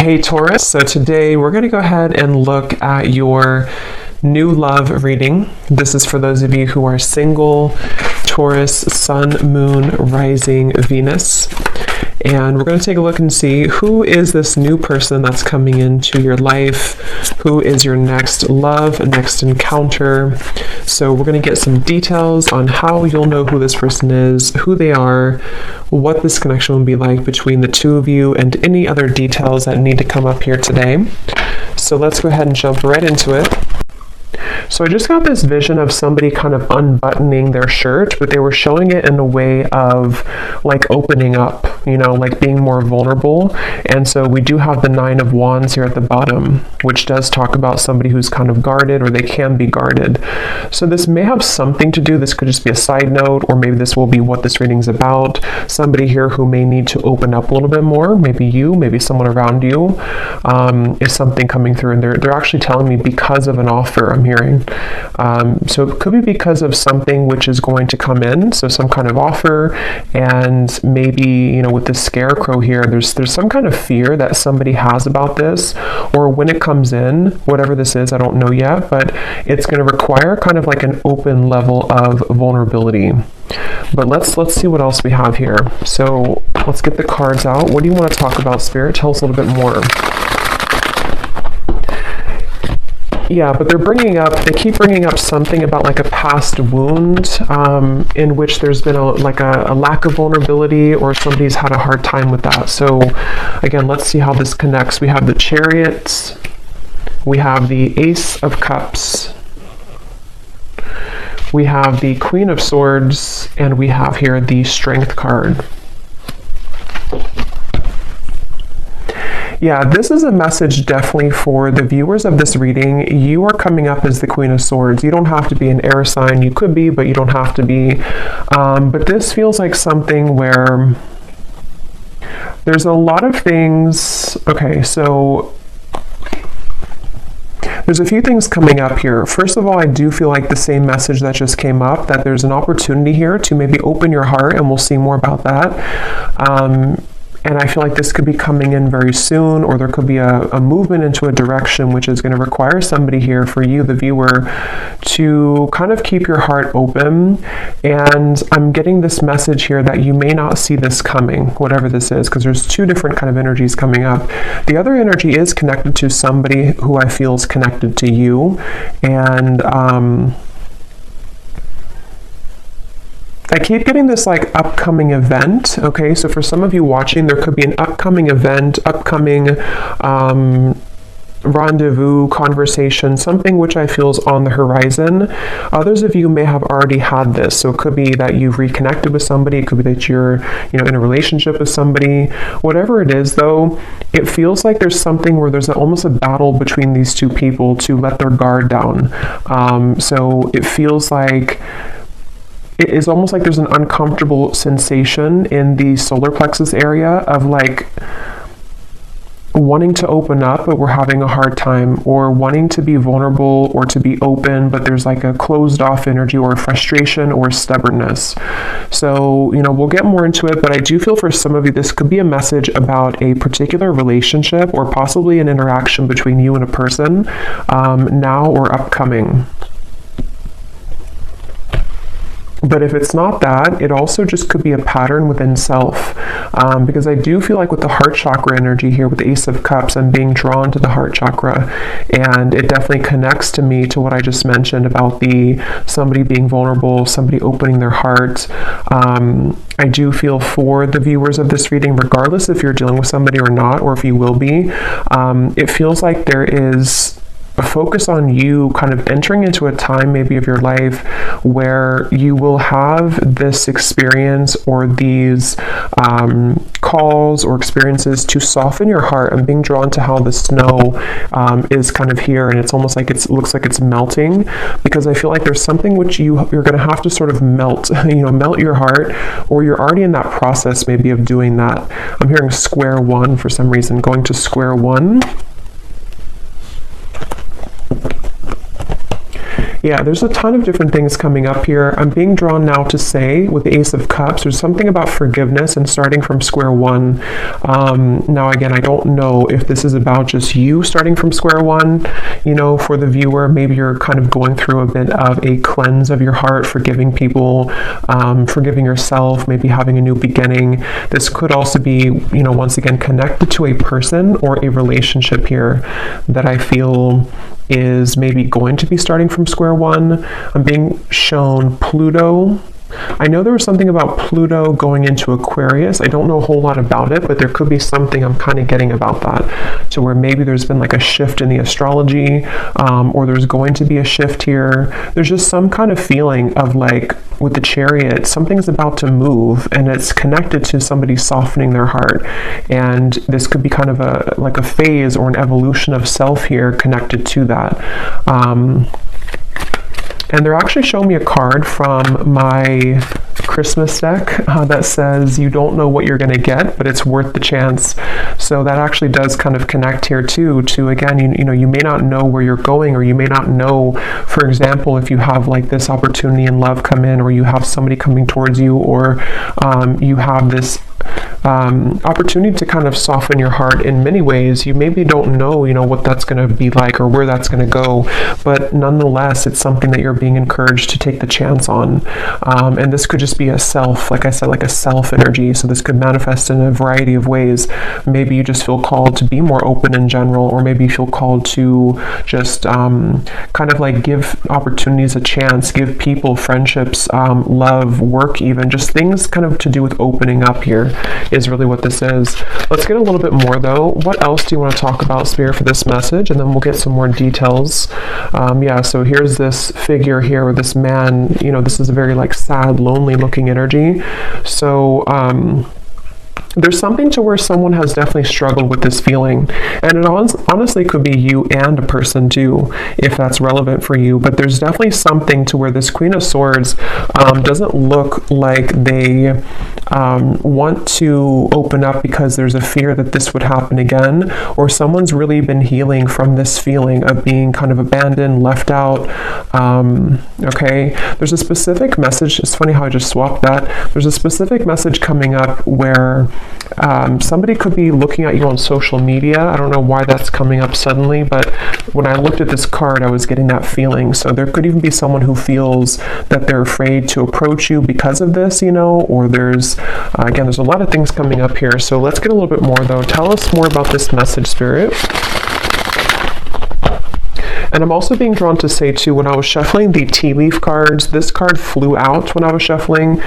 Hey Taurus, so today we're going to go ahead and look at your new love reading. This is for those of you who are single, Taurus, Sun, Moon, Rising, Venus. And we're going to take a look and see who is this new person that's coming into your life, who is your next love, next encounter. So we're going to get some details on how you'll know who this person is, who they are, what this connection will be like between the two of you, and any other details that need to come up here today. So let's go ahead and jump right into it. So I just got this vision of somebody kind of unbuttoning their shirt, but they were showing it in a way of like opening up, you know, like being more vulnerable. And so we do have the 9 of Wands here at the bottom, which does talk about somebody who's kind of guarded, or they can be guarded. So this may have something to do, this could just be a side note, or maybe this will be what this reading's about. Somebody here who may need to open up a little bit more, maybe you, maybe someone around you, is something coming through, and they're actually telling me because of an offer I'm hearing. So it could be because of something which is going to come in, so some kind of offer, and maybe, you know, with the scarecrow here, there's some kind of fear that somebody has about this, or when it comes in, whatever this is, I don't know yet, but it's going to require kind of like an open level of vulnerability. But let's see what else we have here. So let's get the cards out. What do you want to talk about, Spirit? Tell us a little bit more. Yeah, but they keep bringing up something about like a past wound in which there's been a lack of vulnerability, or somebody's had a hard time with that. So again, let's see how this connects. We have the Chariot, we have the Ace of Cups, we have the Queen of Swords, and we have here the Strength card. Yeah, this is a message definitely for the viewers of this reading. You are coming up as the Queen of Swords. You don't have to be an air sign. You could be, but you don't have to be. But this feels like something where there's a lot of things. Okay, so there's a few things coming up here. First of all, I do feel like the same message that just came up, that there's an opportunity here to maybe open your heart, and we'll see more about that. And I feel like this could be coming in very soon, or there could be a movement into a direction which is going to require somebody here, for you, the viewer, to kind of keep your heart open. And I'm getting this message here that you may not see this coming, whatever this is, because there's two different kind of energies coming up. The other energy is connected to somebody who I feel is connected to you. And I keep getting this like upcoming event. Okay, so for some of you watching, there could be an upcoming event, upcoming rendezvous, conversation, something which I feel is on the horizon. Others of you may have already had this, so it could be that you've reconnected with somebody, it could be that you're, you know, in a relationship with somebody. Whatever it is, though, it feels like there's something where there's almost a battle between these two people to let their guard down. So it feels like it is almost like there's an uncomfortable sensation in the solar plexus area of like wanting to open up, but we're having a hard time, or wanting to be vulnerable or to be open, but there's like a closed off energy, or frustration, or stubbornness. So, you know, we'll get more into it, but I do feel for some of you, this could be a message about a particular relationship, or possibly an interaction between you and a person, now or upcoming. But if it's not that, it also just could be a pattern within self. Because I do feel like with the heart chakra energy here, with the Ace of Cups, I'm being drawn to the heart chakra. And it definitely connects to me to what I just mentioned about somebody being vulnerable, somebody opening their heart. I do feel for the viewers of this reading, regardless if you're dealing with somebody or not, or if you will be, it feels like there is a focus on you kind of entering into a time maybe of your life where you will have this experience, or these calls or experiences to soften your heart. I'm being drawn to how the snow is kind of here, and it's almost like it looks like it's melting, because I feel like there's something which you're going to have to sort of melt, melt your heart, or you're already in that process maybe of doing that. I'm hearing square one for some reason, going to square one. Yeah, there's a ton of different things coming up here. I'm being drawn now to say, with the Ace of Cups, there's something about forgiveness and starting from square one. Now, again, I don't know if this is about just you starting from square one, you know, for the viewer. Maybe you're kind of going through a bit of a cleanse of your heart, forgiving people, forgiving yourself, maybe having a new beginning. This could also be, you know, once again, connected to a person or a relationship here that I feel is maybe going to be starting from square one. I'm being shown Pluto. I know there was something about Pluto going into Aquarius. I don't know a whole lot about it, but there could be something I'm kind of getting about that, to where maybe there's been like a shift in the astrology, or there's going to be a shift here. There's just some kind of feeling of like, with the Chariot, something's about to move, and it's connected to somebody softening their heart. And this could be kind of like a phase or an evolution of self here connected to that. And they're actually showing me a card from my Christmas deck that says you don't know what you're going to get, but it's worth the chance. So that actually does kind of connect here too, to again, you know, you may not know where you're going, or you may not know, for example, if you have like this opportunity in love come in, or you have somebody coming towards you, or you have this opportunity to kind of soften your heart in many ways. You maybe don't know, you know, what that's going to be like or where that's going to go, but nonetheless, it's something that you're being encouraged to take the chance on. And this could just be a self, like I said, like a self energy. So this could manifest in a variety of ways. Maybe you just feel called to be more open in general, or maybe you feel called to just kind of like give opportunities a chance, give people, friendships, love, work, even just things kind of to do with opening up here is really what this is. Let's get a little bit more though. What else do you want to talk about, Spirit, for this message? And then we'll get some more details. Yeah, so here's this figure here, with this man, you know, this is a very like sad, lonely looking energy. So, there's something to where someone has definitely struggled with this feeling, and it honestly could be you and a person too, if that's relevant for you. But there's definitely something to where this Queen of Swords doesn't look like they want to open up because there's a fear that this would happen again, or someone's really been healing from this feeling of being kind of abandoned, left out. Okay, there's a specific message. It's funny how I just swapped that. There's a specific message coming up where somebody could be looking at you on social media. I don't know why that's coming up suddenly, but when I looked at this card, I was getting that feeling. So there could even be someone who feels that they're afraid to approach you because of this, you know, or there's, again, there's a lot of things coming up here. So let's get a little bit more though. Tell us more about this message, Spirit. And I'm also being drawn to say too, when I was shuffling the tea leaf cards, this card flew out when I was shuffling.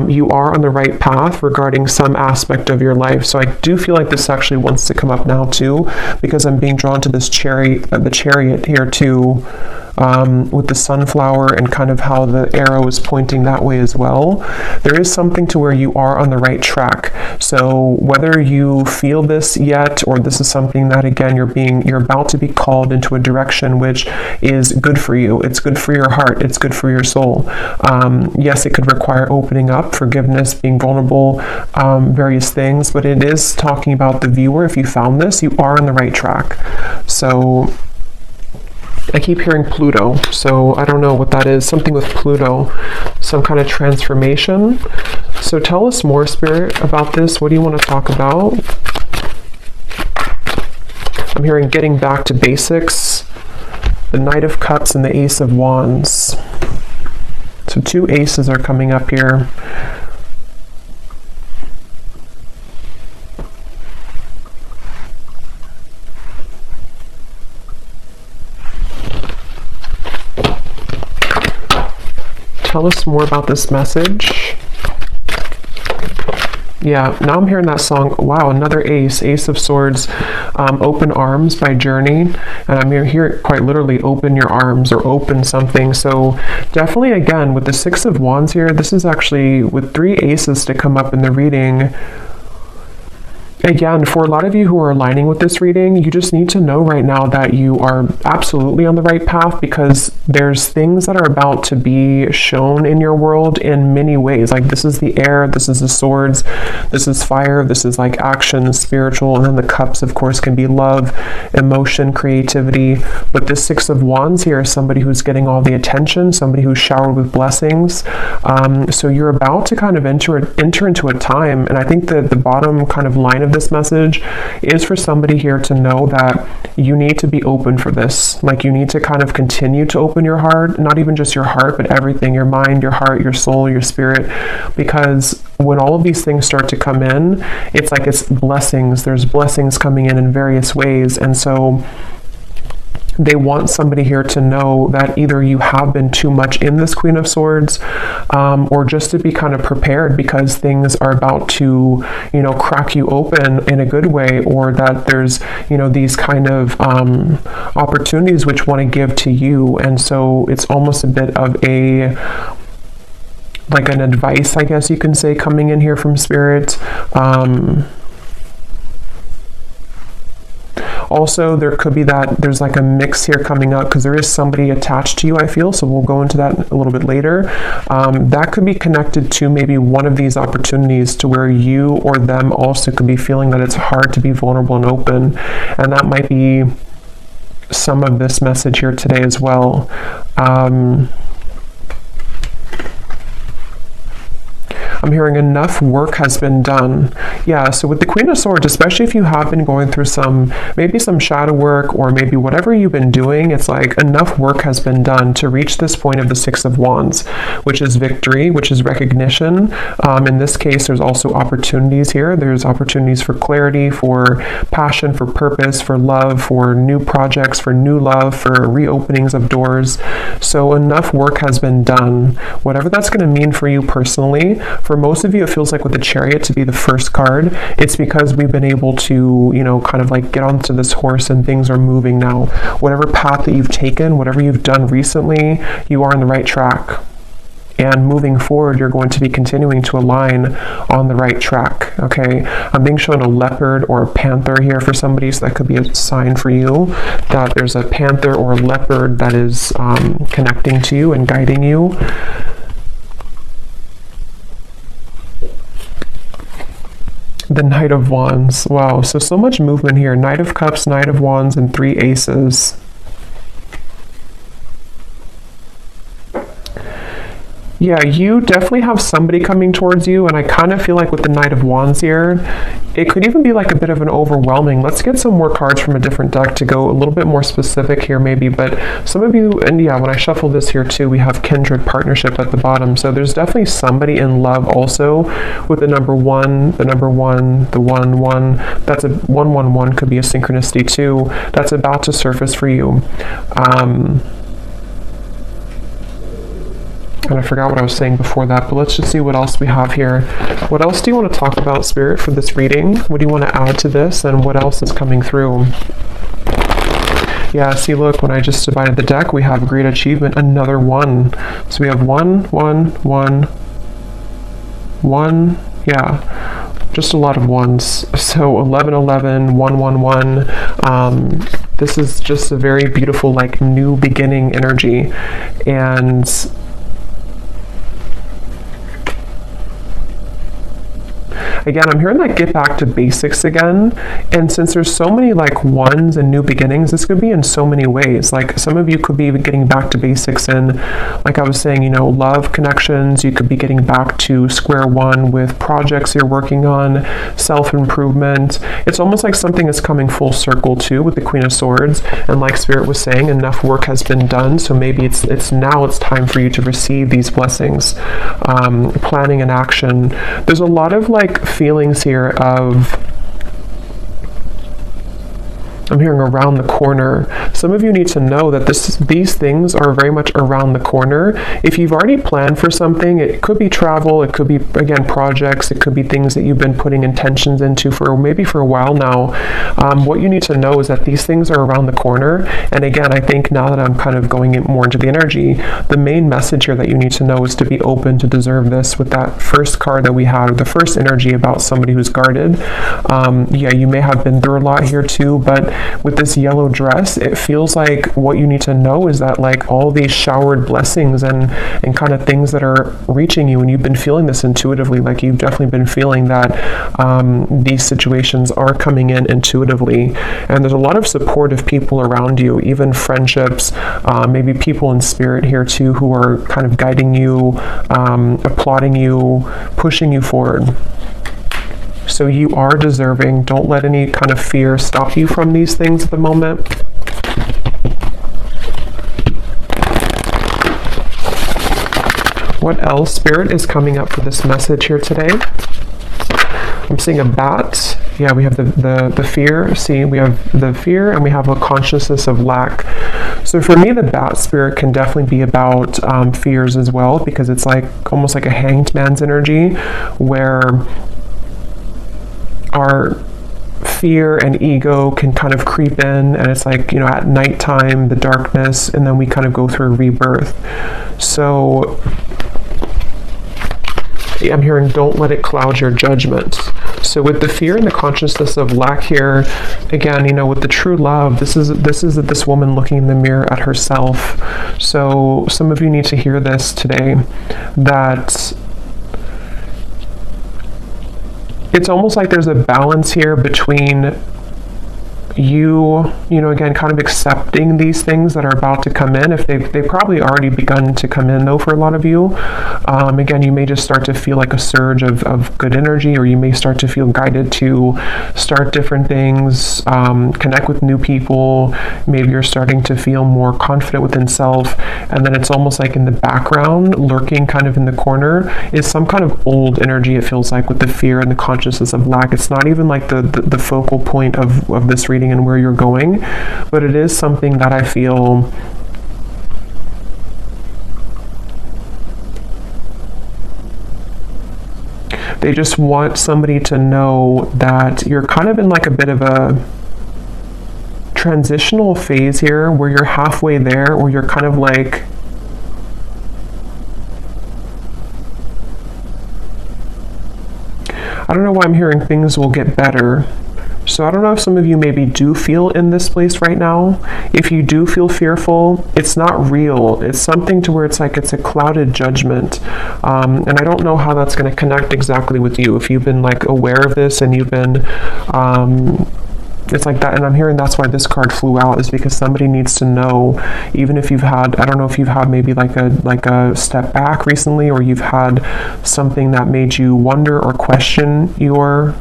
You are on the right path regarding some aspect of your life. So I do feel like this actually wants to come up now too, because I'm being drawn to this the chariot here too, with the sunflower and kind of how the arrow is pointing that way as well. There is something to where you are on the right track. So whether you feel this yet, or this is something that again you're about to be called into a direction which is good for you. It's good for your heart. It's good for your soul. Yes, it could require opening up, forgiveness, being vulnerable, various things, but it is talking about the viewer. If you found this, you are on the right track. So I keep hearing Pluto, so I don't know what that is. Something with Pluto, some kind of transformation. So tell us more, Spirit, about this. What do you want to talk about? I'm hearing getting back to basics, the Knight of Cups and the Ace of Wands. So two aces are coming up here. Tell us more about this message. Yeah, now I'm hearing that song. Wow, another ace, Ace of Swords, Open Arms by Journey. And I'm here quite literally, open your arms or open something. So definitely, again, with the Six of Wands here, this is actually with three aces to come up in the reading. Again, for a lot of you who are aligning with this reading, you just need to know right now that you are absolutely on the right path, because there's things that are about to be shown in your world in many ways. Like, this is the air, this is the swords, this is fire, this is like action, spiritual, and then the cups, of course, can be love, emotion, creativity. But this Six of Wands here is somebody who's getting all the attention, somebody who's showered with blessings. So you're about to kind of enter into a time, and I think that the bottom kind of line of this message is for somebody here to know that you need to be open for this. Like, you need to kind of continue to open your heart, not even just your heart, but everything, your mind, your heart, your soul, your spirit, because when all of these things start to come in, it's like it's blessings. There's blessings coming in various ways. And so they want somebody here to know that either you have been too much in this Queen of Swords, or just to be kind of prepared, because things are about to, crack you open in a good way, or that there's, these kind of opportunities which want to give to you. And so it's almost a bit of like an advice, I guess you can say, coming in here from Spirit. Also, there could be that there's like a mix here coming up, because there is somebody attached to you, I feel, so we'll go into that a little bit later. That could be connected to maybe one of these opportunities, to where you or them also could be feeling that it's hard to be vulnerable and open, and that might be some of this message here today as well. I'm hearing enough work has been done. Yeah, so with the Queen of Swords, especially if you have been going through maybe some shadow work, or maybe whatever you've been doing, it's like enough work has been done to reach this point of the Six of Wands, which is victory, which is recognition. In this case, there's also opportunities here. There's opportunities for clarity, for passion, for purpose, for love, for new projects, for new love, for reopenings of doors. So enough work has been done. Whatever that's going to mean for you personally. For most of you, it feels like with the Chariot to be the first card, it's because we've been able to, kind of like get onto this horse and things are moving now. Whatever path that you've taken, whatever you've done recently, you are on the right track. And moving forward, you're going to be continuing to align on the right track, okay? I'm being shown a leopard or a panther here for somebody, so that could be a sign for you that there's a panther or a leopard that is connecting to you and guiding you. The Knight of Wands. Wow, so much movement here. Knight of Cups, Knight of Wands, and 3 aces. Yeah, you definitely have somebody coming towards you, and I kind of feel like with the Knight of Wands here, it could even be like a bit of an overwhelming. Let's get some more cards from a different deck to go a little bit more specific here maybe, but some of you, and yeah, when I shuffle this here too, we have kindred partnership at the bottom, so there's definitely somebody in love also with the number 1, the 1, that's a 111 could be a synchronicity too, that's about to surface for you. And I forgot what I was saying before that, but let's just see what else we have here. What else do you want to talk about, Spirit, for this reading? What do you want to add to this, and what else is coming through? Yeah, see, look, when I just divided the deck, we have great achievement, another 1. So we have 1, 1, 1, 1, yeah, just a lot of 1s. So 11, 11, 1, 1, 1. This is just a very beautiful, like, new beginning energy. And again, I'm hearing that get back to basics again. And since there's so many like 1s and new beginnings, this could be in so many ways. Like some of you could be getting back to basics in, like I was saying, love connections. You could be getting back to square one with projects you're working on, self-improvement. It's almost like something is coming full circle too with the Queen of Swords. And like Spirit was saying, enough work has been done. So maybe it's now it's time for you to receive these blessings. Planning and action. There's a lot of like feelings here of I'm hearing around the corner. Some of you need to know that these things are very much around the corner. If you've already planned for something, it could be travel, it could be, again, projects, it could be things that you've been putting intentions into for maybe for a while now. What you need to know is that these things are around the corner. And again, I think now that I'm kind of going more into the energy, the main message here that you need to know is to be open to deserve this. With that first card that we had, the first energy about somebody who's guarded. Yeah, you may have been through a lot here too, but with this yellow dress, it feels like what you need to know is that like all these showered blessings and kind of things that are reaching you, and you've been feeling this intuitively, like you've definitely been feeling that these situations are coming in intuitively, and there's a lot of supportive people around you, even friendships, maybe people in spirit here too who are kind of guiding you, applauding you, pushing you forward. So you are deserving. Don't let any kind of fear stop you from these things at the moment. What else, Spirit, is coming up for this message here today? I'm seeing a bat. Yeah, we have the fear. See, we have the fear and we have a consciousness of lack. So for me, the bat spirit can definitely be about fears as well, because it's like almost like a hanged man's energy where our fear and ego can kind of creep in, and it's like, you know, at nighttime, the darkness, and then we kind of go through a rebirth. So I'm hearing, don't let it cloud your judgment. So with the fear and the consciousness of lack here, again, you know, with the true love, this is this woman looking in the mirror at herself. So some of you need to hear this today, that it's almost like there's a balance here between you know, again, kind of accepting these things that are about to come in. If they've probably already begun to come in though for a lot of you. Again, you may just start to feel like a surge of good energy, or you may start to feel guided to start different things, connect with new people. Maybe you're starting to feel more confident within self, and then it's almost like in the background, lurking kind of in the corner, is some kind of old energy, it feels like, with the fear and the consciousness of lack. It's not even like the focal point of this reading and where you're going, but it is something that I feel they just want somebody to know that you're kind of in like a bit of a transitional phase here, where you're halfway there, or you're kind of like I don't know why I'm hearing things will get better. So I don't know if some of you maybe do feel in this place right now. If you do feel fearful, it's not real. It's something to where it's like it's a clouded judgment. And I don't know how that's going to connect exactly with you. If you've been like aware of this and you've been, it's like that. And I'm hearing that's why this card flew out, is because somebody needs to know, even if you've had, I don't know if you've had maybe like a step back recently, or you've had something that made you wonder or question your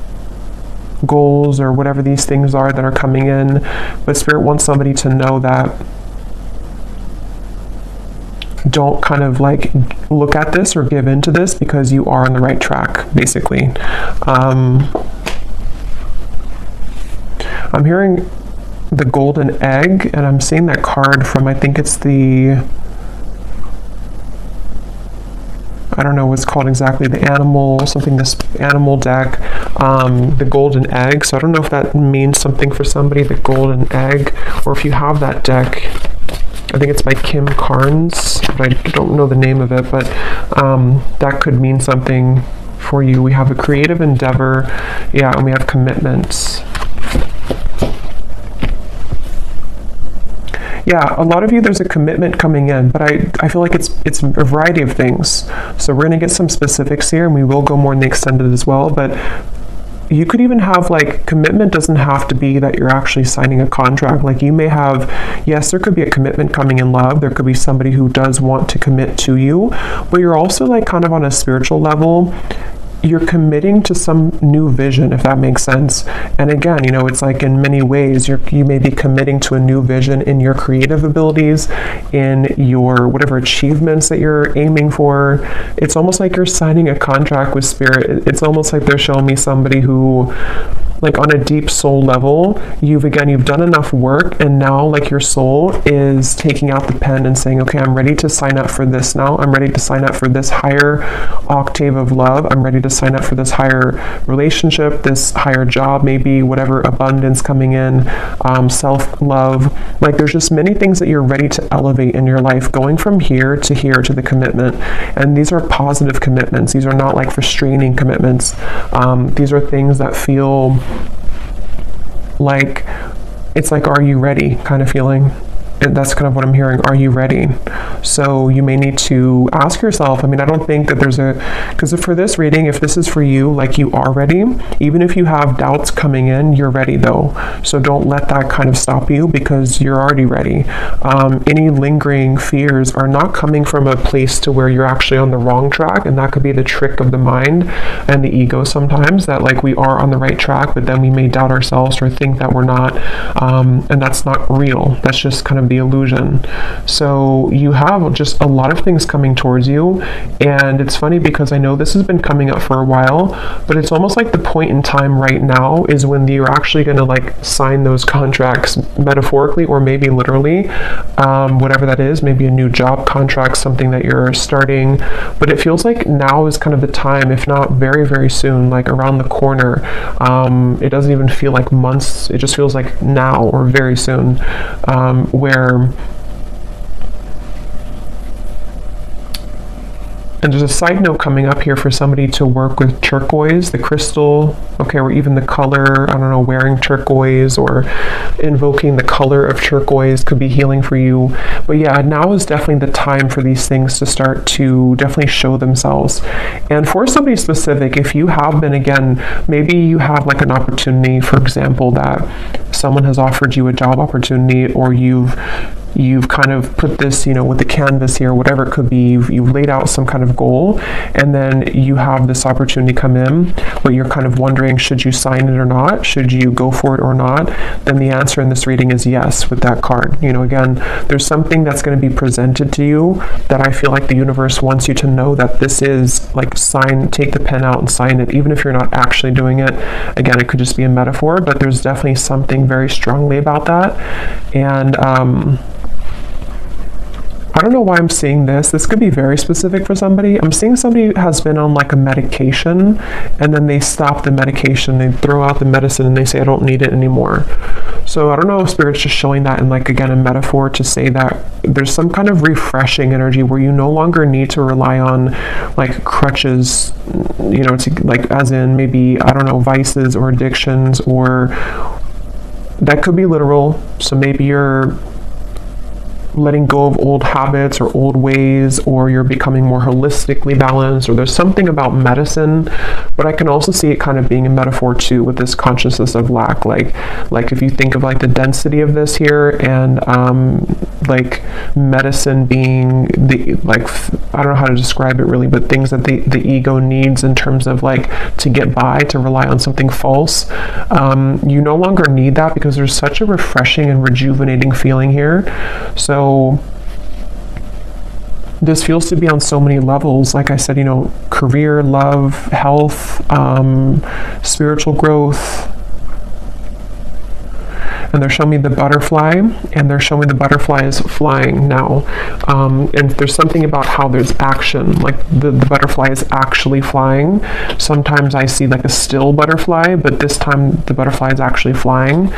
goals or whatever these things are that are coming in, but Spirit wants somebody to know that don't kind of like look at this or give into this, because you are on the right track, basically. I'm hearing the golden egg, and I'm seeing that card from, I think it's the, I don't know what's called exactly, the animal, something, this animal deck, the golden egg. So I don't know if that means something for somebody, the golden egg, or if you have that deck. I think it's by Kim Carnes, but I don't know the name of it, but that could mean something for you. We have a creative endeavor, yeah, and we have commitments. Yeah, a lot of you, there's a commitment coming in, but I feel like it's a variety of things. So we're going to get some specifics here, and we will go more in the extended as well, but you could even have, like, commitment doesn't have to be that you're actually signing a contract. Like, you may have, yes, there could be a commitment coming in love. There could be somebody who does want to commit to you, but you're also, like, kind of on a spiritual level, you're committing to some new vision, if that makes sense. And again, you know, it's like in many ways, you may be committing to a new vision in your creative abilities, in your whatever achievements that you're aiming for. It's almost like you're signing a contract with Spirit. It's almost like they're showing me somebody who like on a deep soul level, you've done enough work, and now like your soul is taking out the pen and saying, okay, I'm ready to sign up for this now. I'm ready to sign up for this higher octave of love. I'm ready to sign up for this higher relationship, this higher job, maybe whatever abundance coming in, self-love. Like there's just many things that you're ready to elevate in your life, going from here to the commitment. And these are positive commitments. These are not like restraining commitments. These are things that feel like, it's like, are you ready kind of feeling. And that's kind of what I'm hearing. Are you ready? So you may need to ask yourself. I mean, I don't think that because for this reading, if this is for you, like you are ready. Even if you have doubts coming in, you're ready though. So don't let that kind of stop you, because you're already ready. Any lingering fears are not coming from a place to where you're actually on the wrong track. And that could be the trick of the mind and the ego sometimes, that like we are on the right track, but then we may doubt ourselves or think that we're not. And that's not real. That's just kind of the illusion. So you have just a lot of things coming towards you, and it's funny because I know this has been coming up for a while, but it's almost like the point in time right now is when you're actually going to like sign those contracts, metaphorically or maybe literally, whatever that is, maybe a new job contract, something that you're starting. But it feels like now is kind of the time, if not very, very soon, like around the corner. It doesn't even feel like months, it just feels like now or very soon, where and there's a side note coming up here for somebody to work with turquoise, the crystal, okay, or even the color, I don't know, wearing turquoise or invoking the color of turquoise could be healing for you. But yeah, now is definitely the time for these things to start to definitely show themselves. And for somebody specific, if you have been, again, maybe you have like an opportunity, for example, that someone has offered you a job opportunity, or you've kind of put this, with the canvas here, whatever it could be, you've laid out some kind of goal, and then you have this opportunity come in, but you're kind of wondering, should you sign it or not? Should you go for it or not? Then the answer in this reading is yes with that card. Again, there's something that's going to be presented to you that I feel like the universe wants you to know that this is like take the pen out and sign it, even if you're not actually doing it. Again, it could just be a metaphor, but there's definitely something very strongly about that. And I don't know why I'm seeing this. This could be very specific for somebody. I'm seeing somebody who has been on like a medication, and then they stop the medication, they throw out the medicine, and they say, I don't need it anymore. So I don't know if Spirit's just showing that in like, again, a metaphor to say that there's some kind of refreshing energy where you no longer need to rely on like crutches, to like, as in maybe, I don't know, vices or addictions, or that could be literal. So maybe you're letting go of old habits or old ways, or you're becoming more holistically balanced, or there's something about medicine. But I can also see it kind of being a metaphor too, with this consciousness of lack, like if you think of like the density of this here, and like medicine being the, like, I don't know how to describe it really, but things that the ego needs in terms of like to get by, to rely on something false. You no longer need that, because there's such a refreshing and rejuvenating feeling here. So this feels to be on so many levels. Like I said, career, love, health, spiritual growth. And they're showing me the butterfly, and they're showing me the butterfly is flying now. And there's something about how there's action, like the butterfly is actually flying. Sometimes I see like a still butterfly, but this time the butterfly is actually flying.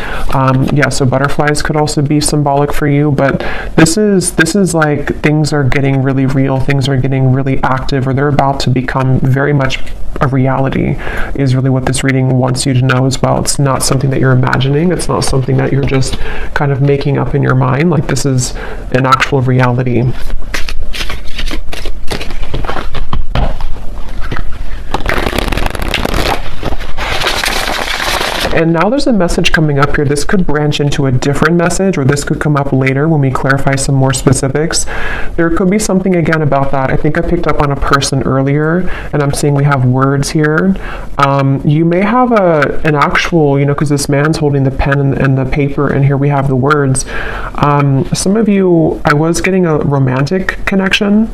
So butterflies could also be symbolic for you, but this is like things are getting really real, things are getting really active, or they're about to become very much a reality, is really what this reading wants you to know as well. It's not something that you're imagining. It's not something that you're just kind of making up in your mind. Like, this is an actual reality. And now there's a message coming up here. This could branch into a different message, or this could come up later when we clarify some more specifics. There could be something again about that. I think I picked up on a person earlier, and I'm seeing we have words here. You may have an actual, because this man's holding the pen and the paper, and here we have the words. Some of you, I was getting a romantic connection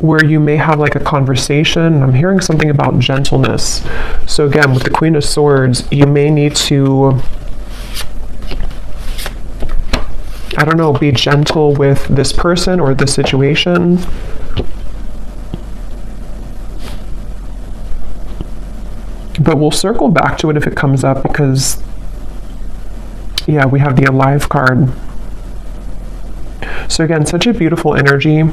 where you may have like a conversation. I'm hearing something about gentleness. So again, with the Queen of Swords, you may need to, I don't know, be gentle with this person or this situation. But we'll circle back to it if it comes up, because, yeah, we have the Alive card. So again, such a beautiful energy.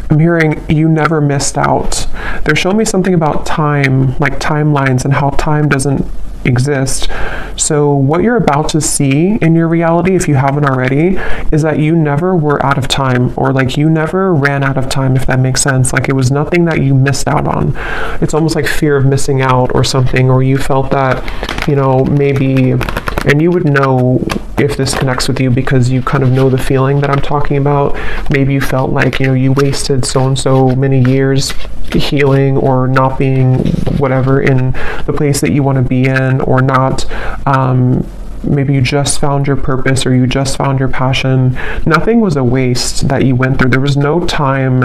I'm hearing you never missed out. They're showing me something about time, like timelines, and how time doesn't exist. So what you're about to see in your reality, if you haven't already, is that you never were out of time, or like you never ran out of time, if that makes sense. Like it was nothing that you missed out on. It's almost like fear of missing out or something, or you felt that, you know, maybe, and you would know if this connects with you because you kind of know the feeling that I'm talking about. Maybe you felt like, you know, you wasted so and so many years healing or not being whatever in the place that you want to be in, or not, maybe you just found your purpose or you just found your passion. Nothing was a waste that you went through. There was no time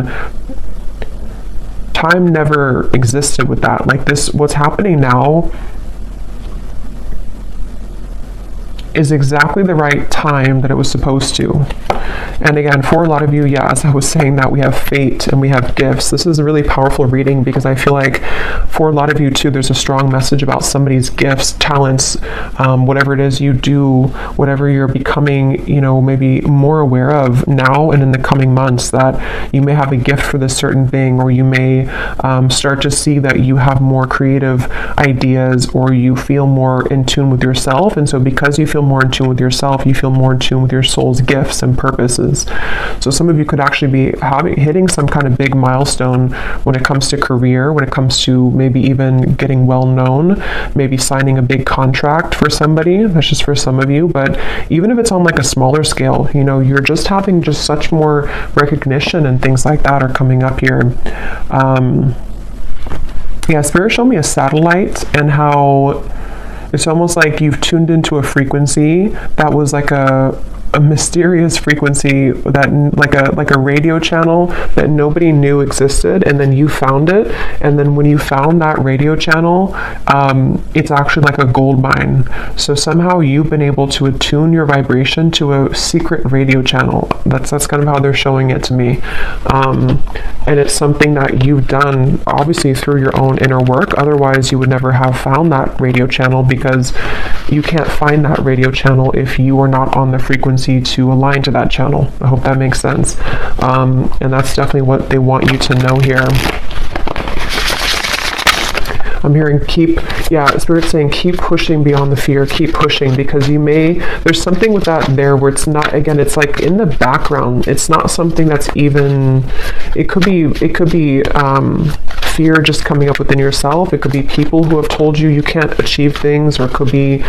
never existed with that. Like this, what's happening now is exactly the right time that it was supposed to. And again, for a lot of you, yeah, as I was saying, that we have fate and we have gifts. This is a really powerful reading because I feel like for a lot of you too, there's a strong message about somebody's gifts, talents, whatever it is you do, whatever you're becoming, you know, maybe more aware of now and in the coming months, that you may have a gift for this certain thing, or you may start to see that you have more creative ideas, or you feel more in tune with yourself. And so because you feel more in tune with yourself, you feel more in tune with your soul's gifts and purposes. So some of you could actually be hitting some kind of big milestone when it comes to career, when it comes to maybe even getting well known, maybe signing a big contract for somebody. That's just for some of you. But even if it's on like a smaller scale, you know, you're just having just such more recognition and things like that are coming up here. Yeah, Spirit showed me a satellite and how it's almost like you've tuned into a frequency that was like a mysterious frequency, that like a radio channel that nobody knew existed, and then you found it. And then when you found that radio channel, it's actually like a gold mine. So somehow you've been able to attune your vibration to a secret radio channel. That's kind of how they're showing it to me. And it's something that you've done obviously through your own inner work. Otherwise you would never have found that radio channel, because you can't find that radio channel if you are not on the frequency to align to that channel. I hope that makes sense. And that's definitely what they want you to know here. I'm hearing Spirit's saying keep pushing beyond the fear, keep pushing, because there's something with that there where it's not, again, it's like in the background. It's not something that's even, it could be fear just coming up within yourself. It could be people who have told you can't achieve things, or it could be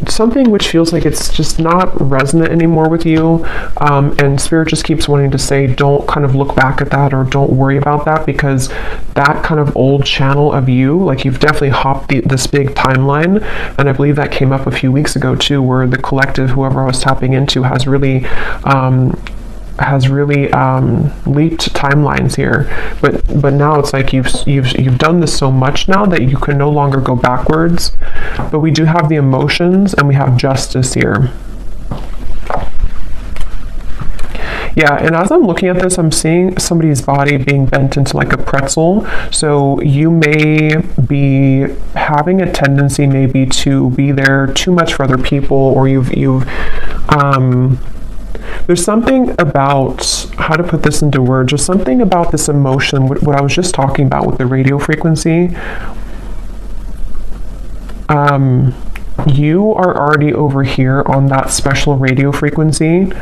something which feels like it's just not resonant anymore with you. And Spirit just keeps wanting to say, don't kind of look back at that, or don't worry about that, because that kind of old channel of you, like you've definitely hopped this big timeline. And I believe that came up a few weeks ago too, where the collective, whoever I was tapping into, has really leaped timelines here. But now it's like you've done this so much now that you can no longer go backwards. But we do have the emotions and we have justice here. Yeah, and as I'm looking at this, I'm seeing somebody's body being bent into like a pretzel. So you may be having a tendency maybe to be there too much for other people, or there's something about, how to put this into words, there's something about this emotion, what I was just talking about with the radio frequency. You are already over here on that special radio frequency.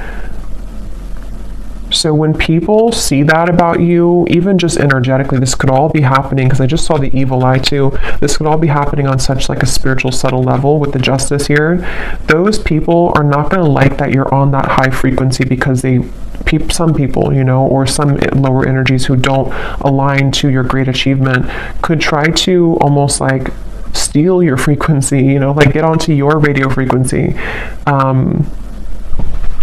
So when people see that about you, even just energetically, this could all be happening, because I just saw the evil eye too. This could all be happening on such like a spiritual subtle level with the justice here. Those people are not going to like that you're on that high frequency, because some people, you know, or some lower energies who don't align to your great achievement could try to almost like steal your frequency, you know, like get onto your radio frequency.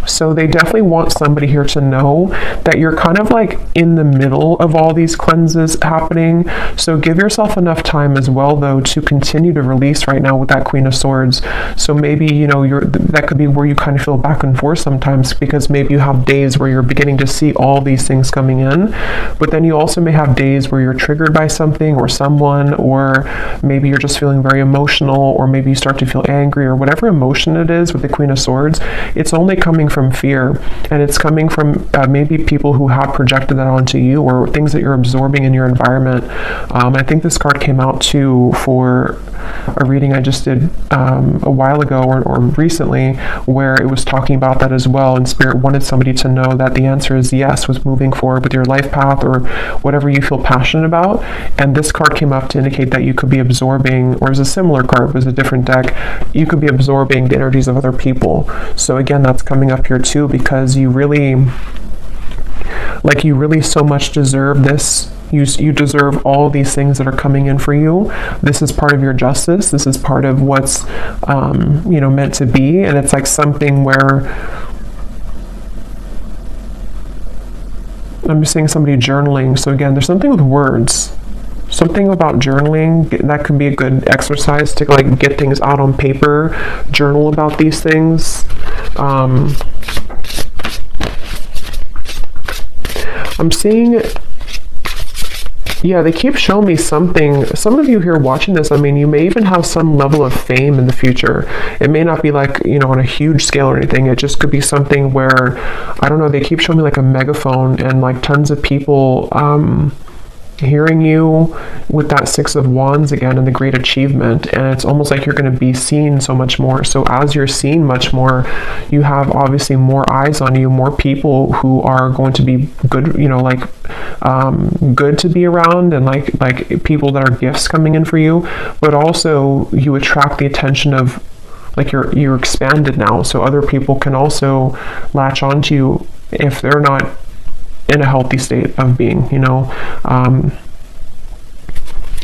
So they definitely want somebody here to know that you're kind of like in the middle of all these cleanses happening. So give yourself enough time as well, though, to continue to release right now with that Queen of Swords. So maybe, you know, that could be where you kind of feel back and forth sometimes, because maybe you have days where you're beginning to see all these things coming in, but then you also may have days where you're triggered by something or someone, or maybe you're just feeling very emotional, or maybe you start to feel angry, or whatever emotion it is with the Queen of Swords. It's only coming from fear, and it's coming from maybe people who have projected that onto you, or things that you're absorbing in your environment. I think this card came out too for a reading I just did a while ago or recently, where it was talking about that as well, and Spirit wanted somebody to know that the answer is yes with moving forward with your life path or whatever you feel passionate about. And this card came up to indicate that you could be absorbing, or is a similar card, it was a different deck, you could be absorbing the energies of other people. So again, that's coming up here too, because you really so much deserve this. You deserve all these things that are coming in for you. This is part of your justice. This is part of what's meant to be. And it's like something where I'm just seeing somebody journaling. So again, there's something with words. Something about journaling, that could be a good exercise to like get things out on paper, journal about these things. I'm seeing, yeah, they keep showing me something. Some of you here watching this, I mean, you may even have some level of fame in the future. It may not be like, you know, on a huge scale or anything. It just could be something where, I don't know, they keep showing me like a megaphone and like tons of people hearing you with that Six of Wands again and the great achievement. And it's almost like you're going to be seen so much more. So as you're seen much more, you have obviously more eyes on you, more people who are going to be good, you know, like good to be around, and like people that are gifts coming in for you. But also you attract the attention of, like, you're expanded now, so other people can also latch onto you if they're not in a healthy state of being, you know.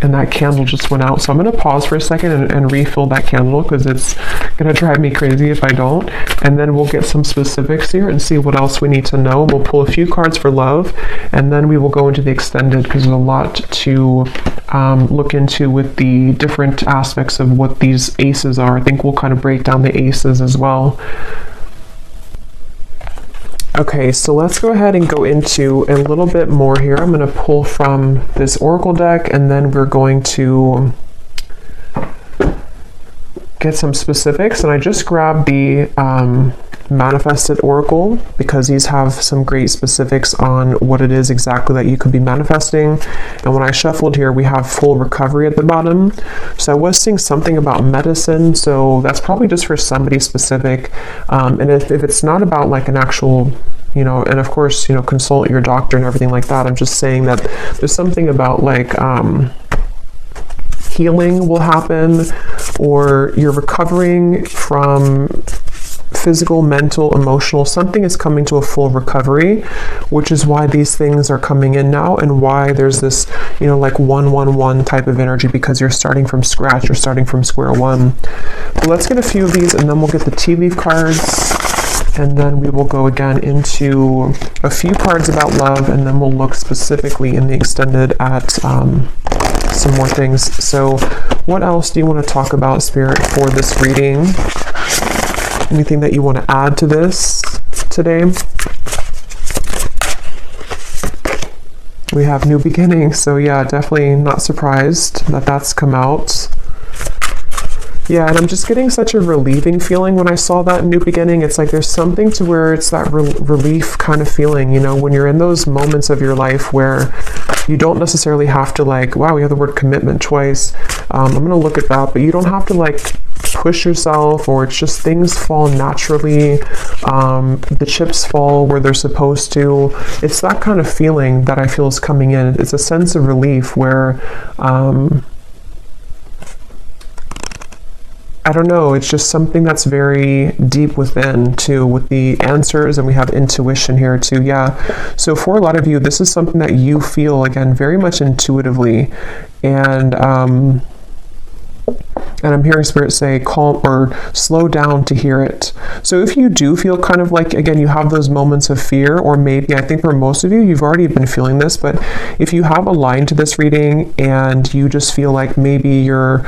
And that candle just went out, so I'm going to pause for a second and refill that candle, because it's going to drive me crazy if I don't. And then we'll get some specifics here and see what else we need to know. We'll pull a few cards for love, and then we will go into the extended, because there's a lot to look into with the different aspects of what these aces are. I think we'll kind of break down the aces as well. Okay, so let's go ahead and go into a little bit more here. I'm going to pull from this Oracle deck, and then we're going to get some specifics. And I just grabbed the Manifested Oracle, because these have some great specifics on what it is exactly that you could be manifesting. And when I shuffled here, we have full recovery at the bottom. So I was seeing something about medicine, so that's probably just for somebody specific. And if it's not about like an actual, you know, and of course, you know, consult your doctor and everything like that. I'm just saying that there's something about like healing will happen, or you're recovering from physical, mental, emotional, something is coming to a full recovery, which is why these things are coming in now, and why there's this, you know, like 111 type of energy, because you're starting from scratch, you're starting from square one. But let's get a few of these, and then we'll get the tea leaf cards, and then we will go again into a few cards about love, and then we'll look specifically in the extended at some more things. So what else do you want to talk about, Spirit, for this reading? Anything that you want to add to this today? We have new beginnings, so yeah, definitely not surprised that that's come out. Yeah, and I'm just getting such a relieving feeling when I saw that new beginning. It's like there's something to where it's that relief kind of feeling, you know, when you're in those moments of your life where you don't necessarily have to like, wow, we have the word commitment twice. I'm going to look at that, but you don't have to like push yourself, or it's just things fall naturally. The chips fall where they're supposed to. It's that kind of feeling that I feel is coming in. It's a sense of relief where, I don't know, it's just something that's very deep within too, with the answers, and we have intuition here too. Yeah, so for a lot of you, this is something that you feel, again, very much intuitively. And And I'm hearing Spirit say calm or slow down to hear it. So if you do feel kind of like, again, you have those moments of fear, or maybe, I think for most of you, you've already been feeling this, but if you have a line to this reading and you just feel like maybe you're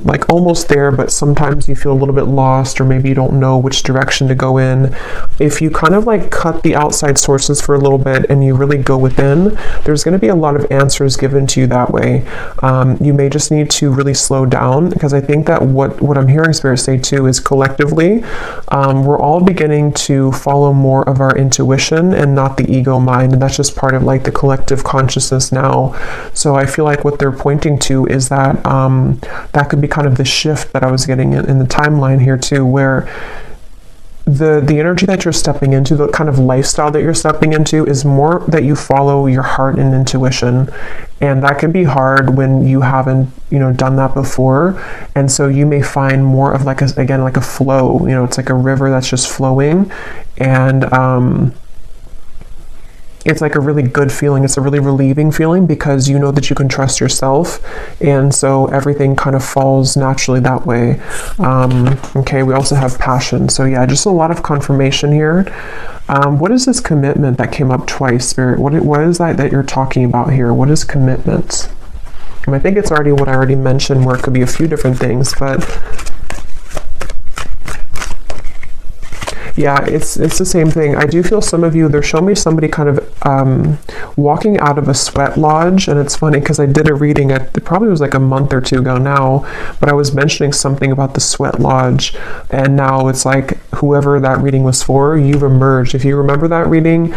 like almost there, but sometimes you feel a little bit lost, or maybe you don't know which direction to go in, if you kind of like cut the outside sources for a little bit and you really go within, there's going to be a lot of answers given to you that way. You may just need to really slow down, because I think that what I'm hearing Spirit say too is collectively, we're all beginning to follow more of our intuition and not the ego mind, and that's just part of like the collective consciousness now. So I feel like what they're pointing to is that that could be kind of the shift that I was getting in the timeline here too, where the energy that you're stepping into, the kind of lifestyle that you're stepping into, is more that you follow your heart and intuition. And that can be hard when you haven't, done that before. And so you may find more of like a flow, it's like a river that's just flowing. And it's like a really good feeling. It's a really relieving feeling, because you know that you can trust yourself. And so everything kind of falls naturally that way. Okay, we also have passion. So yeah, just a lot of confirmation here. What is this commitment that came up twice, Spirit? What is that you're talking about here? What is commitment? And I think it's already what I already mentioned, where it could be a few different things, but yeah, it's the same thing. I do feel some of you, they're showing me somebody kind of walking out of a sweat lodge. And it's funny because I did a reading it probably was like a month or two ago now, but I was mentioning something about the sweat lodge, and now it's like whoever that reading was for, you've emerged. If you remember that reading,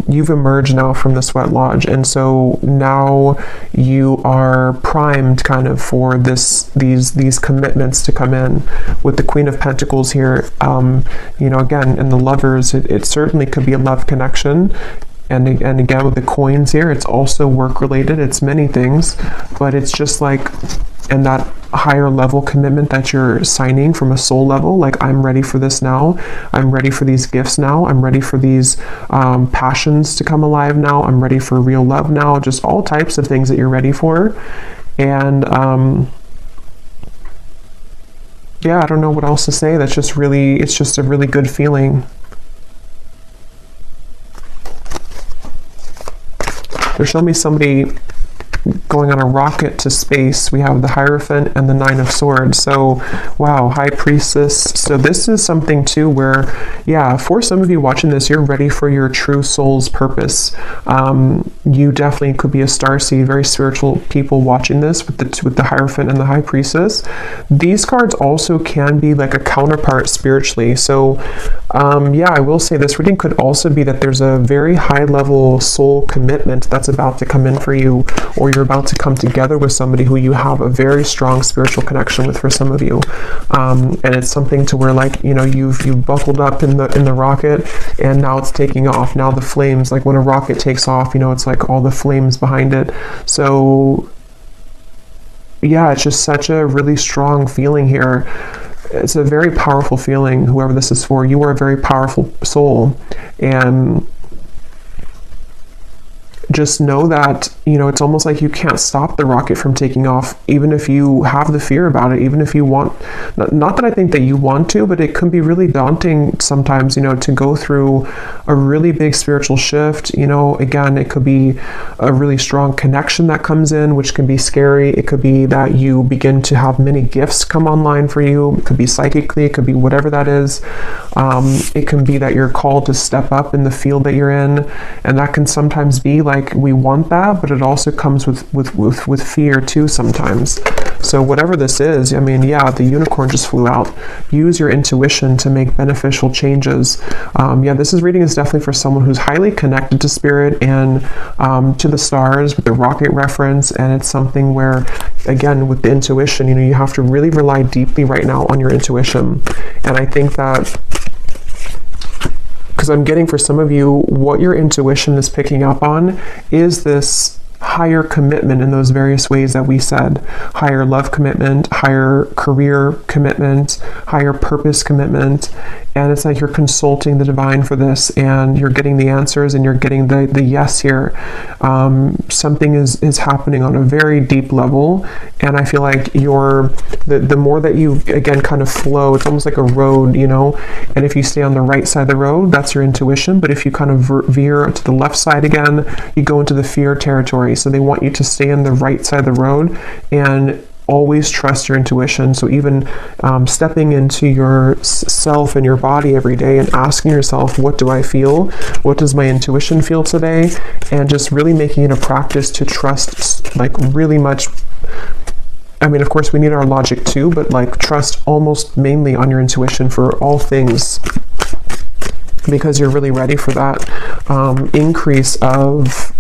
you've emerged now from the sweat lodge, and so now you are primed kind of for these commitments to come in with the Queen of Pentacles here. Again, in the lovers, it certainly could be a love connection. And again, with the coins here, it's also work related. It's many things, but it's just like, and that higher level commitment that you're signing from a soul level, like, I'm ready for this now. I'm ready for these gifts now. I'm ready for these passions to come alive now. I'm ready for real love now. Just all types of things that you're ready for. And yeah, I don't know what else to say. That's just really, it's just a really good feeling. They're showing me somebody going on a rocket to space. We have the Hierophant and the Nine of Swords. So, wow, High Priestess. So this is something too where, yeah, for some of you watching this, you're ready for your true soul's purpose. You definitely could be a starseed, very spiritual people watching this with the Hierophant and the High Priestess. These cards also can be like a counterpart spiritually. So, yeah, I will say this reading could also be that there's a very high level soul commitment that's about to come in for you, or you're about to come together with somebody who you have a very strong spiritual connection with, for some of you. And it's something to where, like, you've buckled up in the rocket, and now it's taking off. Now the flames, like when a rocket takes off, it's like all the flames behind it. So yeah, it's just such a really strong feeling here. It's a very powerful feeling. Whoever this is for, you are a very powerful soul, and just know that, it's almost like you can't stop the rocket from taking off, even if you have the fear about it, even if you want, not that I think that you want to, but it can be really daunting sometimes, to go through a really big spiritual shift. Again, it could be a really strong connection that comes in, which can be scary. It could be that you begin to have many gifts come online for you. It could be psychically, it could be whatever that is. It can be that you're called to step up in the field that you're in, and that can sometimes be like, we want that, but it also comes with fear too sometimes. So whatever this is, I mean, yeah, the unicorn just flew out. Use your intuition to make beneficial changes. Yeah, this reading is definitely for someone who's highly connected to spirit and to the stars with the rocket reference. And it's something where, again, with the intuition, you have to really rely deeply right now on your intuition. And I think that, because I'm getting for some of you, what your intuition is picking up on is this higher commitment in those various ways that we said. Higher love commitment, higher career commitment, higher purpose commitment. And it's like you're consulting the divine for this, and you're getting the answers, and you're getting the yes here. Something is happening on a very deep level, and I feel like the more that you, again, kind of flow, it's almost like a road, and if you stay on the right side of the road, that's your intuition. But if you kind of veer to the left side again, you go into the fear territory. So they want you to stay on the right side of the road and always trust your intuition. So even stepping into your self and your body every day and asking yourself, what do I feel? What does my intuition feel today? And just really making it a practice to trust, like, really much. I mean, of course, we need our logic too, but like trust almost mainly on your intuition for all things, because you're really ready for that increase of,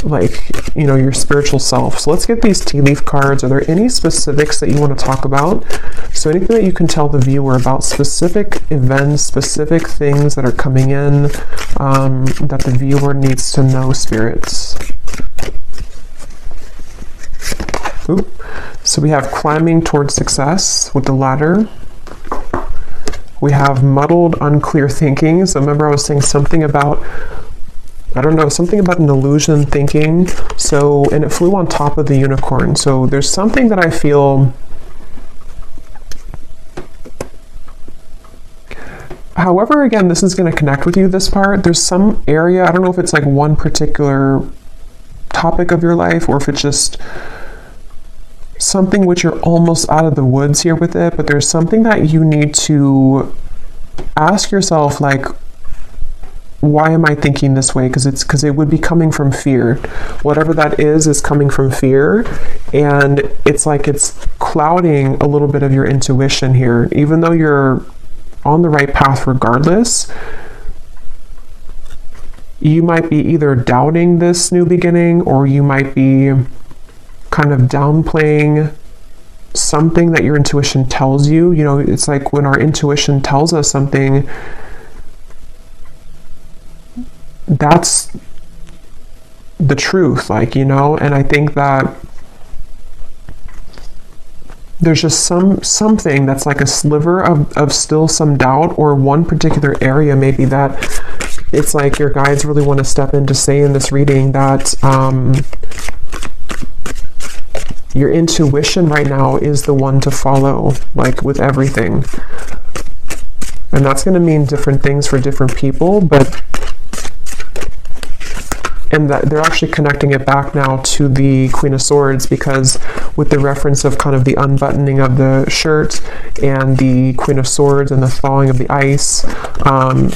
like, your spiritual self. So let's get these tea leaf cards. Are there any specifics that you want to talk about? So anything that you can tell the viewer about specific events, specific things that are coming in, that the viewer needs to know, spirits. Ooh. So we have climbing towards success with the ladder. We have muddled, unclear thinking. So remember I was saying something about, something about an illusion thinking. So, and it flew on top of the unicorn. So there's something that I feel, however, again, this is going to connect with you, this part. There's some area, I don't know if it's like one particular topic of your life, or if it's just something which you're almost out of the woods here with it, but there's something that you need to ask yourself, like, why am I thinking this way? Because it would be coming from fear. Whatever that is coming from fear, and it's like it's clouding a little bit of your intuition here, even though you're on the right path regardless. You might be either doubting this new beginning, or you might be kind of downplaying something that your intuition tells you. It's like when our intuition tells us something, that's the truth, and I think that there's just something that's like a sliver of still some doubt, or one particular area maybe that it's like your guides really want to step in to say in this reading that your intuition right now is the one to follow, like with everything. And that's going to mean different things for different people, and that they're actually connecting it back now to the Queen of Swords, because with the reference of kind of the unbuttoning of the shirt and the Queen of Swords and the thawing of the ice,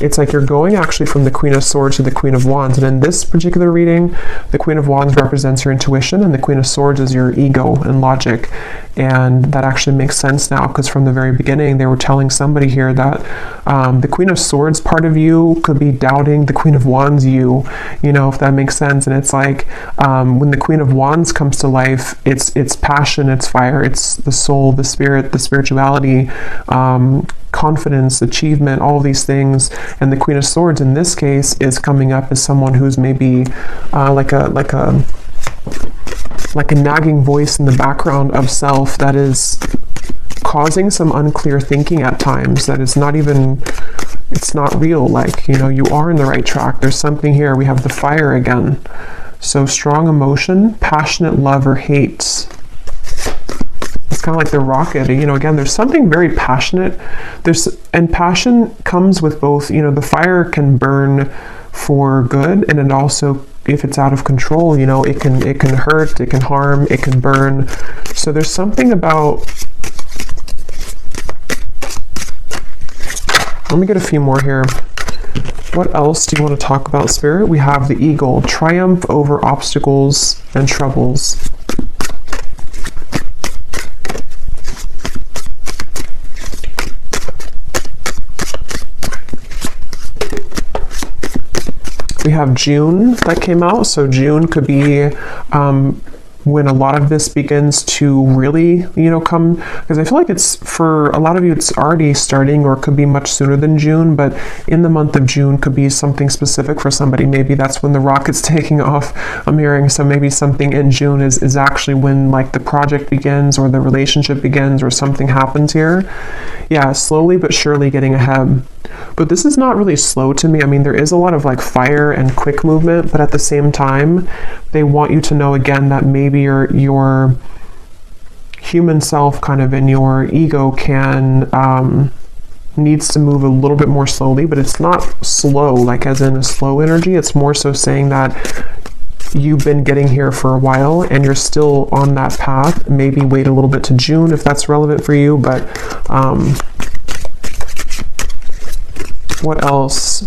it's like you're going actually from the Queen of Swords to the Queen of Wands. And in this particular reading, the Queen of Wands represents your intuition, and the Queen of Swords is your ego and logic. And that actually makes sense now, because from the very beginning, they were telling somebody here that the Queen of Swords part of you could be doubting the Queen of Wands if that makes sense. And it's like when the Queen of Wands comes to life, it's passion, it's fire, it's the soul, the spirit, the spirituality, confidence, achievement, all these things. And the Queen of Swords in this case is coming up as someone who's maybe like a nagging voice in the background of self that is causing some unclear thinking at times, that is not even, it's not real. You are in the right track. There's something here. We have the fire again. So strong emotion, passionate love or hate. It's kind of like the rocket. Again, there's something very passionate. And passion comes with both, the fire can burn for good, and it also, if it's out of control, it can hurt, it can harm, it can burn. So there's something about, let me get a few more here. What else do you want to talk about, Spirit? We have the eagle, triumph over obstacles and troubles. We have June that came out. So June could be when a lot of this begins to really, come, because I feel like it's, for a lot of you, it's already starting, or it could be much sooner than June, but in the month of June could be something specific for somebody. Maybe that's when the rocket's taking off, I'm hearing. So maybe something in June is actually when like the project begins, or the relationship begins, or something happens here. Yeah, slowly but surely getting ahead. But this is not really slow to me. I mean, there is a lot of like fire and quick movement, but at the same time, they want you to know again that maybe your human self kind of, in your ego needs to move a little bit more slowly, but it's not slow, like as in a slow energy. It's more so saying that you've been getting here for a while and you're still on that path. Maybe wait a little bit to June if that's relevant for you, but what else?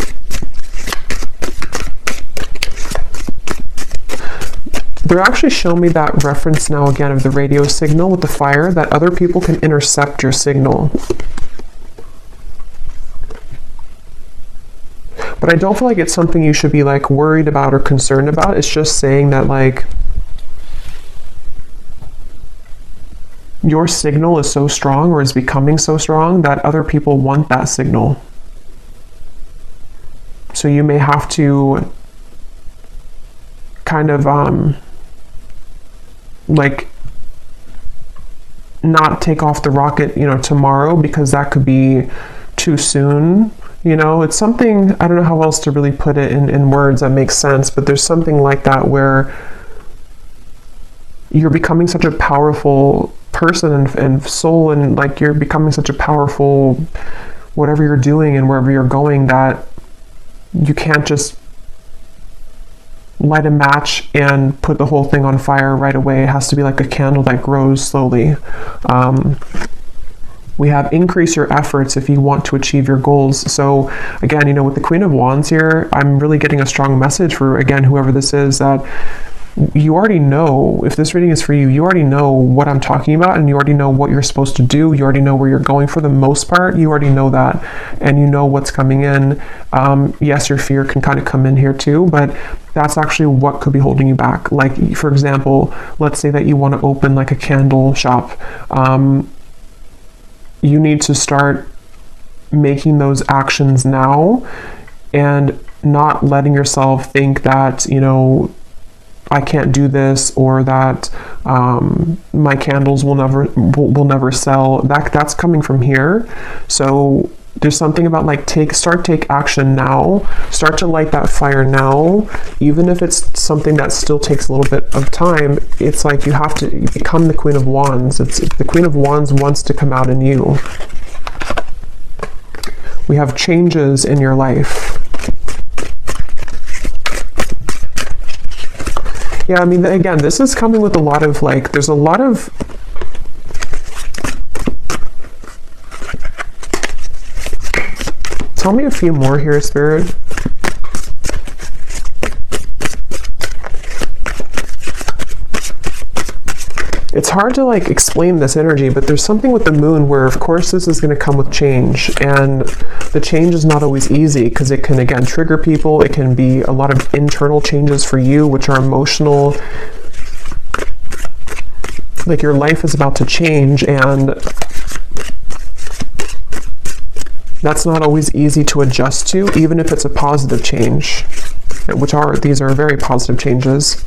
They're actually showing me that reference now again of the radio signal with the fire, that other people can intercept your signal. But I don't feel like it's something you should be like worried about or concerned about. It's just saying that like your signal is so strong, or is becoming so strong, that other people want that signal. So you may have to kind of like not take off the rocket, tomorrow, because that could be too soon. It's something, I don't know how else to really put it in words that makes sense, but there's something like that where you're becoming such a powerful person and soul, and like you're becoming such a powerful whatever you're doing and wherever you're going, that you can't just light a match and put the whole thing on fire right away. It has to be like a candle that grows slowly. We have increase your efforts if you want to achieve your goals. So again, with the Queen of Wands here, I'm really getting a strong message for, again, whoever this is, that you already know, if this reading is for you, you already know what I'm talking about, and you already know what you're supposed to do. You already know where you're going for the most part. You already know that, and you know what's coming in. Yes, your fear can kind of come in here too, but that's actually what could be holding you back. Like, for example, let's say that you want to open like a candle shop. You need to start making those actions now, and not letting yourself think that, I can't do this, or that my candles will never sell. That's coming from here. So there's something about like take action now. Start to light that fire now, even if it's something that still takes a little bit of time. It's like you have to become the Queen of Wands. The Queen of Wands wants to come out in you. We have changes in your life. Yeah, I mean, again, this is coming with a lot of like, there's a lot of tell me a few more here, Spirit. It's hard to like explain this energy, but there's something with the moon where, of course, this is going to come with change, and the change is not always easy, because it can, again, trigger people. It can be a lot of internal changes for you, which are emotional. Like your life is about to change, and that's not always easy to adjust to, even if it's a positive change, these are very positive changes.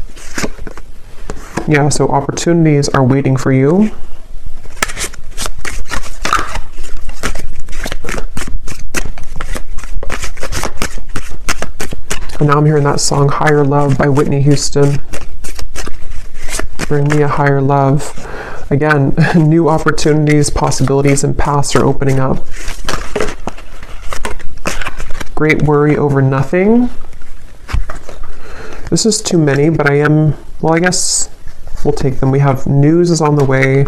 Yeah, so opportunities are waiting for you. And now I'm hearing that song, Higher Love by Whitney Houston. Bring me a higher love. Again, new opportunities, possibilities, and paths are opening up. Great worry over nothing. This is too many, but I guess we'll take them. We have news is on the way,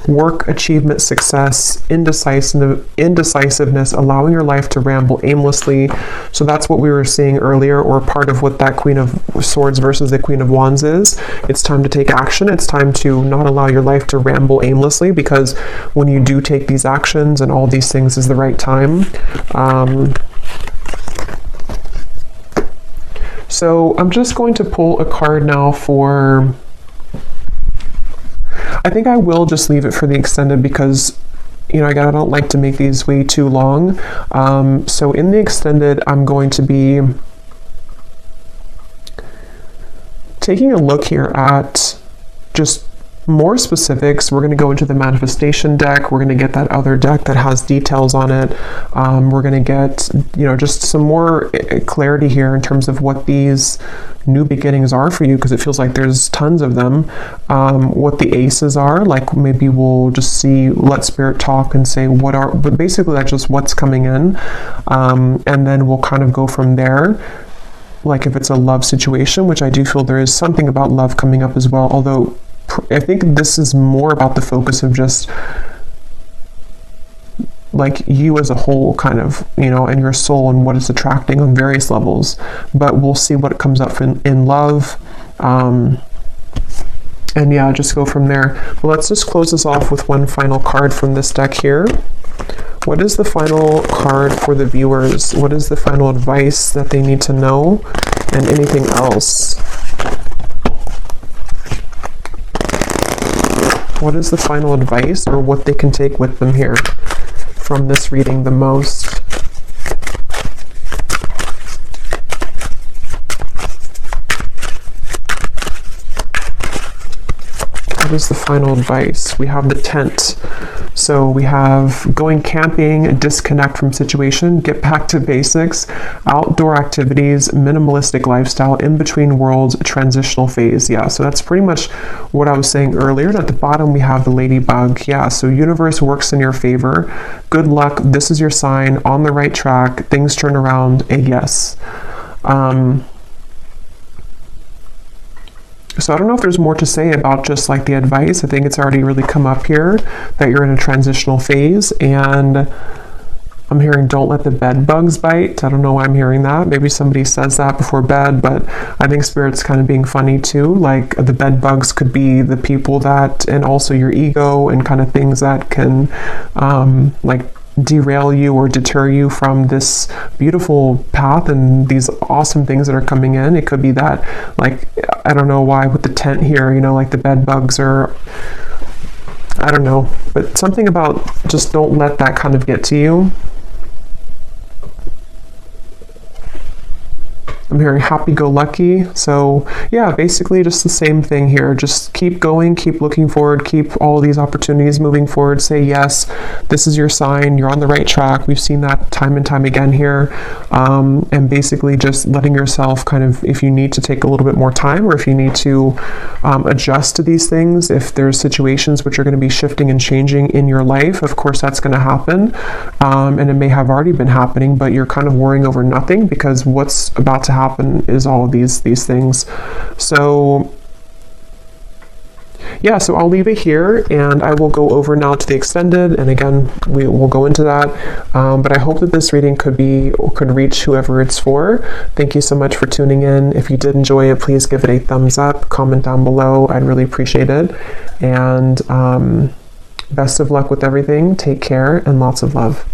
work, achievement, success, indecisiveness, allowing your life to ramble aimlessly. So that's what we were seeing earlier, or part of what that Queen of Swords versus the Queen of Wands is. It's time to take action. It's time to not allow your life to ramble aimlessly, because when you do take these actions and all these things is the right time. So I'm just going to pull a card now for I think I will just leave it for the extended because, you know, again, I don't like to make these way too long. So in the extended, I'm going to be taking a look here at just more specifics. We're going to go into the manifestation deck. We're going to get that other deck that has details on it. We're going to get, you know, just some more clarity here in terms of what these new beginnings are for you, because it feels like there's tons of them. What the aces are, like maybe we'll just see, let spirit talk and say what are, but basically that's just what's coming in. And then we'll kind of go from there. Like if it's a love situation, which I do feel there is something about love coming up as well, although I think this is more about the focus of just like you as a whole, kind of, you know, and your soul and what it's attracting on various levels. But we'll see what comes up in love. And yeah, just go from there. Well, let's just close this off with one final card from this deck here. What is the final card for the viewers? What is the final advice that they need to know? And anything else? What is the final advice or what they can take with them here from this reading the most? What is the final advice? We have the tent. So we have going camping, disconnect from situation, get back to basics, outdoor activities, minimalistic lifestyle, in between worlds, transitional phase. Yeah, so that's pretty much what I was saying earlier. And at the bottom, we have the ladybug. Yeah, so universe works in your favor. Good luck. This is your sign. On the right track. Things turn around. A yes. So I don't know if there's more to say about just like the advice. I think it's already really come up here that you're in a transitional phase, and I'm hearing don't let the bed bugs bite. I don't know why I'm hearing that. Maybe somebody says that before bed, but I think Spirit's kind of being funny too. Like the bed bugs could be the people that, and also your ego and kind of things that can like derail you or deter you from this beautiful path and these awesome things that are coming in. It could be that, like, I don't know why with the tent here, you know, like the bed bugs or I don't know, but something about just don't let that kind of get to you. I'm hearing happy-go-lucky. So yeah, basically just the same thing here. Just keep going, keep looking forward, keep all these opportunities moving forward. Say yes, this is your sign. You're on the right track. We've seen that time and time again here. And basically just letting yourself kind of, if you need to take a little bit more time or if you need to adjust to these things, if there's situations which are going to be shifting and changing in your life, of course that's going to happen. And it may have already been happening, but you're kind of worrying over nothing because what's about to happen is all of these things. So yeah, so I'll leave it here and I will go over now to the extended, and again we will go into that, but I hope that this reading could reach whoever it's for. Thank you so much for tuning in. If you did enjoy it, please give it a thumbs up, comment down below. I'd really appreciate it, and best of luck with everything. Take care and lots of love.